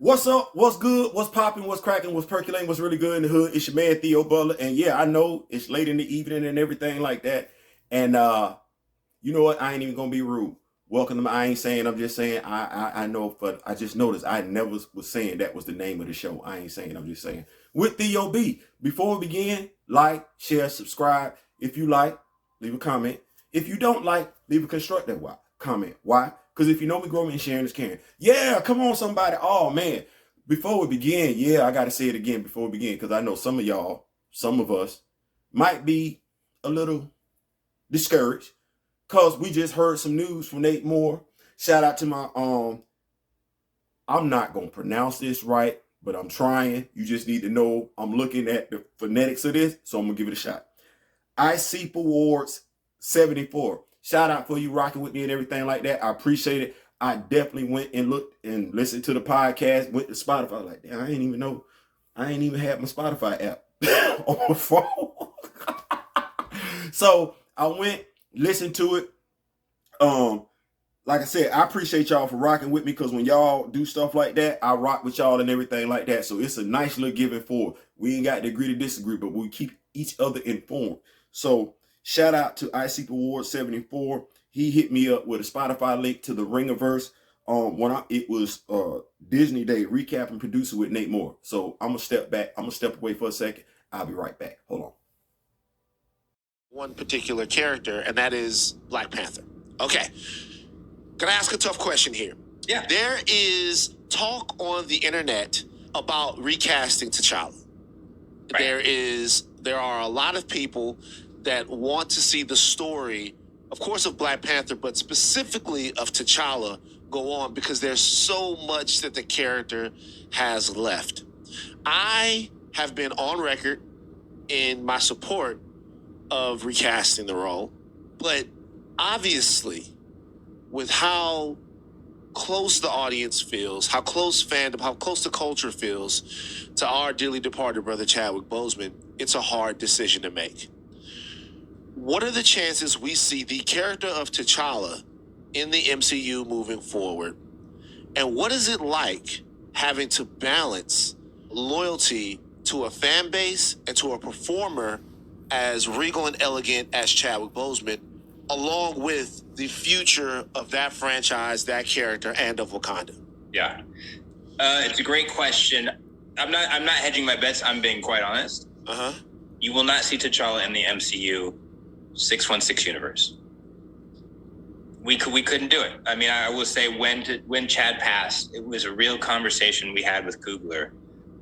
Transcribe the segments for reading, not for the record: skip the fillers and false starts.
What's up? What's good? What's popping? What's cracking? What's percolating? What's really good in the hood? It's your man Theo Butler, and yeah, I know it's late in the evening and everything like that. And you know what? I ain't even gonna be rude. Welcome to my. I ain't saying. I'm just saying. I know, but I just noticed I never was saying that was the name of the show. I ain't saying. I'm just saying. With Theo B. Before we begin, like, share, subscribe. If you like, leave a comment. If you don't like, leave a constructive comment. Why? Because if you know me, growing and sharing is caring. Yeah, come on, somebody. Oh man. Before we begin, yeah, I gotta say it again before we begin, because I know some of y'all, some of us, might be a little discouraged because we just heard some news from Nate Moore. Shout out to my I'm not gonna pronounce this right, but I'm trying. You just need to know I'm looking at the phonetics of this, so I'm gonna give it a shot. ICP Awards 74. Shout out for you rocking with me and everything like that. I appreciate it. I definitely went and looked and listened to the podcast, went to Spotify. Like, damn, I ain't even know. I ain't even had my Spotify app on my phone. So I went, listened to it. Like I said, I appreciate y'all for rocking with me, because when y'all do stuff like that, I rock with y'all and everything like that. So it's a nice little give and forward. We ain't got to agree to disagree, but we keep each other informed. So shout out to ICP Award 74. He hit me up with a Spotify link to the Ringerverse. It was Disney Day recap and producer with Nate Moore. So I'm gonna step back. I'm gonna step away for a second. I'll be right back. Hold on. One particular character, and that is Black Panther. Okay. Can I ask a tough question here? Yeah. There is talk on the internet about recasting T'Challa. Right. There are a lot of people that want to see the story, of course, of Black Panther, but specifically of T'Challa go on, because there's so much that the character has left. I have been on record in my support of recasting the role, but obviously, with how close the audience feels, how close fandom, how close the culture feels to our dearly departed brother Chadwick Boseman, it's a hard decision to make. What are the chances we see the character of T'Challa in the MCU moving forward? And what is it like having to balance loyalty to a fan base and to a performer as regal and elegant as Chadwick Boseman, along with the future of that franchise, that character, and of Wakanda? Yeah. It's a great question. I'm not hedging my bets. I'm being quite honest. You will not see T'Challa in the MCU 616 universe. We couldn't do it. I mean, I will say when Chad passed, it was a real conversation we had with Coogler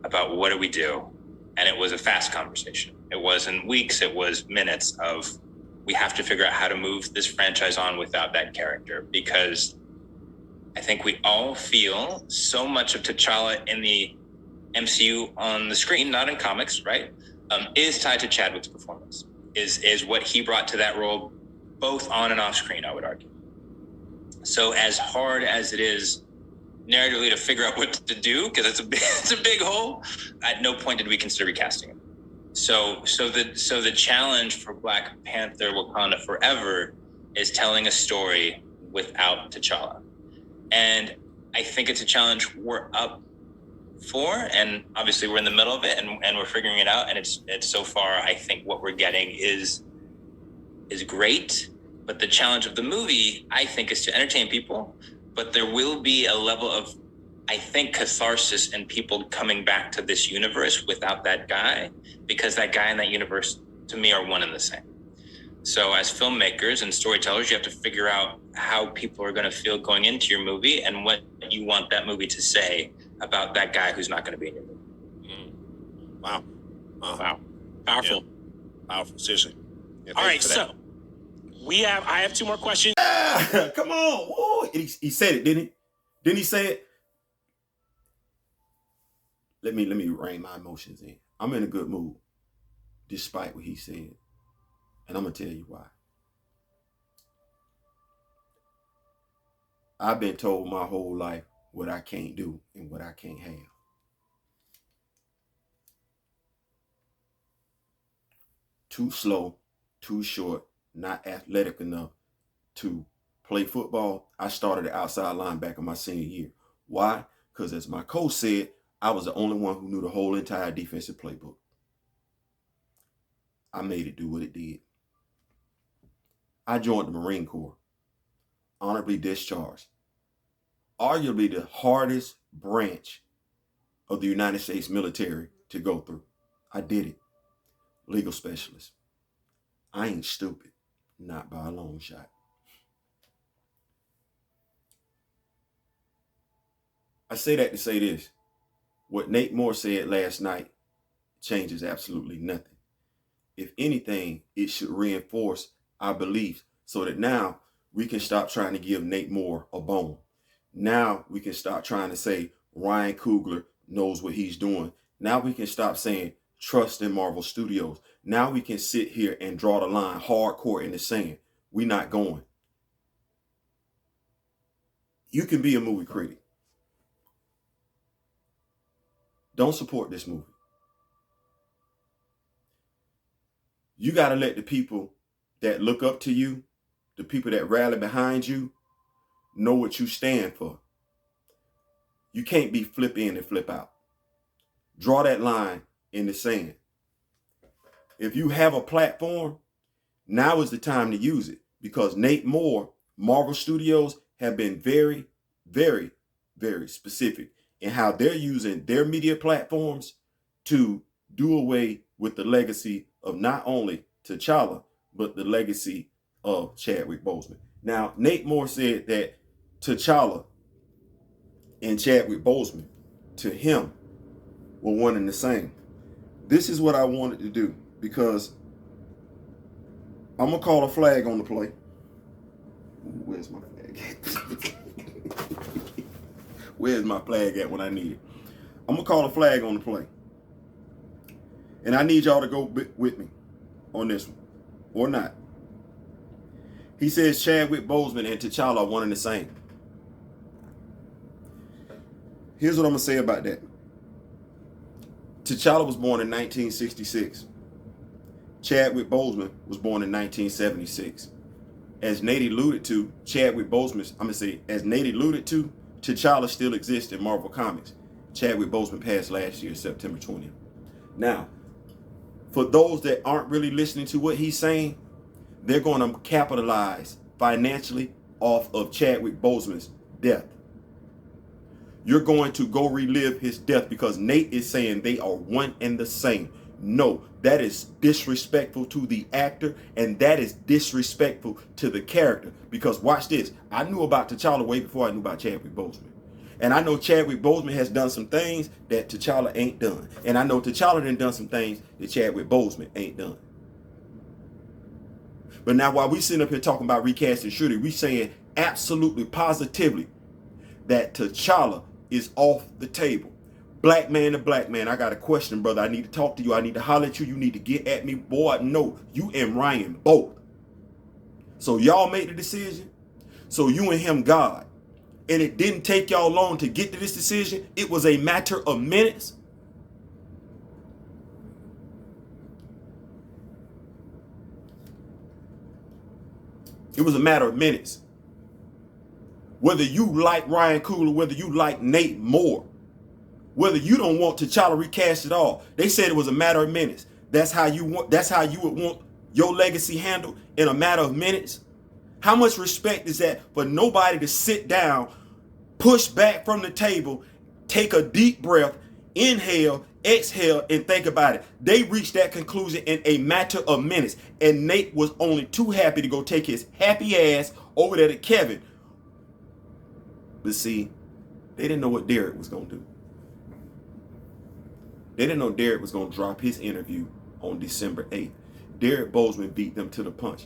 about what do we do, and it was a fast conversation. It wasn't weeks, it was minutes of, we have to figure out how to move this franchise on without that character, because I think we all feel so much of T'Challa in the MCU on the screen, not in comics, right? Is tied to Chadwick's performance, is what he brought to that role, both on and off screen, I would argue. So as hard as it is narratively to figure out what to do, because it's a big hole, at no point did we consider recasting him. So the challenge for Black Panther Wakanda Forever is telling a story without T'Challa. And I think it's a challenge we're up for, and obviously we're in the middle of it, and we're figuring it out, and it's so far, I think what we're getting is great. But the challenge of the movie, I think, is to entertain people, but there will be a level of, I think, catharsis and people coming back to this universe without that guy, because that guy and that universe, to me, are one and the same. So as filmmakers and storytellers, you have to figure out how people are going to feel going into your movie and what you want that movie to say about that guy who's not going to be in your movie. Wow. Wow. Powerful. Yeah. Powerful. Seriously. Yeah, all right, so I have two more questions. Come on. Woo. He said it, didn't he? Didn't he say it? Let me rein my emotions in. I'm in a good mood, despite what he said. And I'm going to tell you why. I've been told my whole life what I can't do and what I can't have. Too slow, too short, not athletic enough to play football. I started at outside linebacker my senior year. Why? Because as my coach said, I was the only one who knew the whole entire defensive playbook. I made it do what it did. I joined the Marine Corps, honorably discharged. Arguably the hardest branch of the United States military to go through. I did it. Legal specialist. I ain't stupid. Not by a long shot. I say that to say this. What Nate Moore said last night changes absolutely nothing. If anything, it should reinforce our beliefs so that now we can stop trying to give Nate Moore a bone. Now we can stop trying to say Ryan Coogler knows what he's doing. Now we can stop saying trust in Marvel Studios. Now we can sit here and draw the line hardcore in the sand. We're not going. You can be a movie critic. Don't support this movie. You got to let the people that look up to you, the people that rally behind you, know what you stand for. You can't be flip in and flip out. Draw that line in the sand. If you have a platform, now is the time to use it, because Nate Moore, Marvel Studios have been very, very, very specific in how they're using their media platforms to do away with the legacy of not only T'Challa, but the legacy of Chadwick Boseman. Now, Nate Moore said that T'Challa and Chadwick Boseman, to him, were one and the same. This is what I wanted to do, because I'm going to call a flag on the play. Where's my flag? Where's my flag at when I need it? I'm going to call a flag on the play. And I need y'all to go with me on this one, or not. He says Chadwick Boseman and T'Challa are one and the same. Here's what I'm going to say about that. T'Challa was born in 1966. Chadwick Boseman was born in 1976. As Nate alluded to, as Nate alluded to, T'Challa still exists in Marvel Comics. Chadwick Boseman passed last year, September 20th. Now, for those that aren't really listening to what he's saying, they're going to capitalize financially off of Chadwick Boseman's death. You're going to go relive his death because Nate is saying they are one and the same. No, that is disrespectful to the actor, and that is disrespectful to the character. Because watch this. I knew about T'Challa way before I knew about Chadwick Boseman. And I know Chadwick Boseman has done some things that T'Challa ain't done. And I know T'Challa done some things that Chadwick Boseman ain't done. But now while we sitting up here talking about recasting Shuri, we saying absolutely positively that T'Challa is off the table. Black man to black man, I got a question, brother. I need to talk to you. I need to holler at you. You need to get at me. Boy, no, you and Ryan both. So y'all made the decision. So you and him God. And it didn't take y'all long to get to this decision. It was a matter of minutes. It was a matter of minutes. Whether you like Ryan Coogler, whether you like Nate Moore, whether you don't want T'Challa recast at all, they said it was a matter of minutes. That's how you would want your legacy handled, in a matter of minutes. How much respect is that for nobody to sit down, push back from the table, take a deep breath, inhale, exhale, and think about it? They reached that conclusion in a matter of minutes. And Nate was only too happy to go take his happy ass over there to Kevin. But see, they didn't know what Derek was going to do. They didn't know Derek was going to drop his interview on December 8th. Derek Boseman beat them to the punch.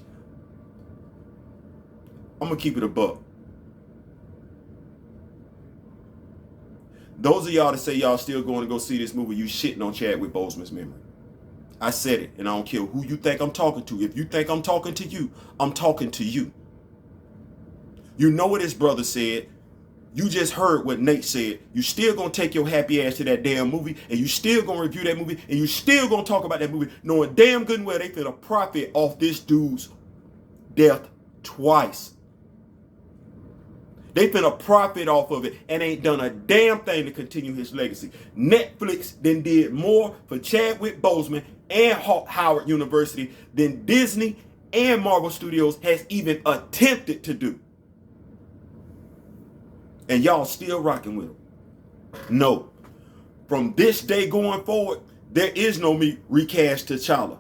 I'm going to keep it a buck. Those of y'all that say y'all still going to go see this movie, you shitting on Chadwick Boseman's memory. I said it, and I don't care who you think I'm talking to. If you think I'm talking to you, I'm talking to you. You know what his brother said. You just heard what Nate said. You still gonna take your happy ass to that damn movie, and you still gonna review that movie, and you still gonna talk about that movie, knowing damn good and well they finna profit off this dude's death twice. They finna profit off of it and ain't done a damn thing to continue his legacy. Netflix then did more for Chadwick Boseman and Howard University than Disney and Marvel Studios has even attempted to do. And y'all still rocking with them. No. From this day going forward, there is no recast T'Challa.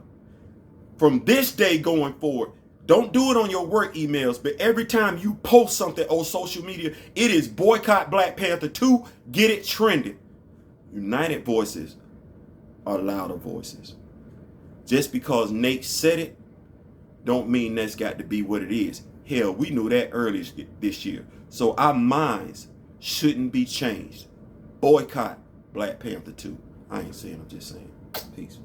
From this day going forward, don't do it on your work emails, but every time you post something on social media, it is boycott Black Panther 2, get it trending. United voices are louder voices. Just because Nate said it, don't mean that's got to be what it is. Hell, we knew that earlier this year. So our minds shouldn't be changed. Boycott Black Panther 2. I ain't saying, I'm just saying. Peace.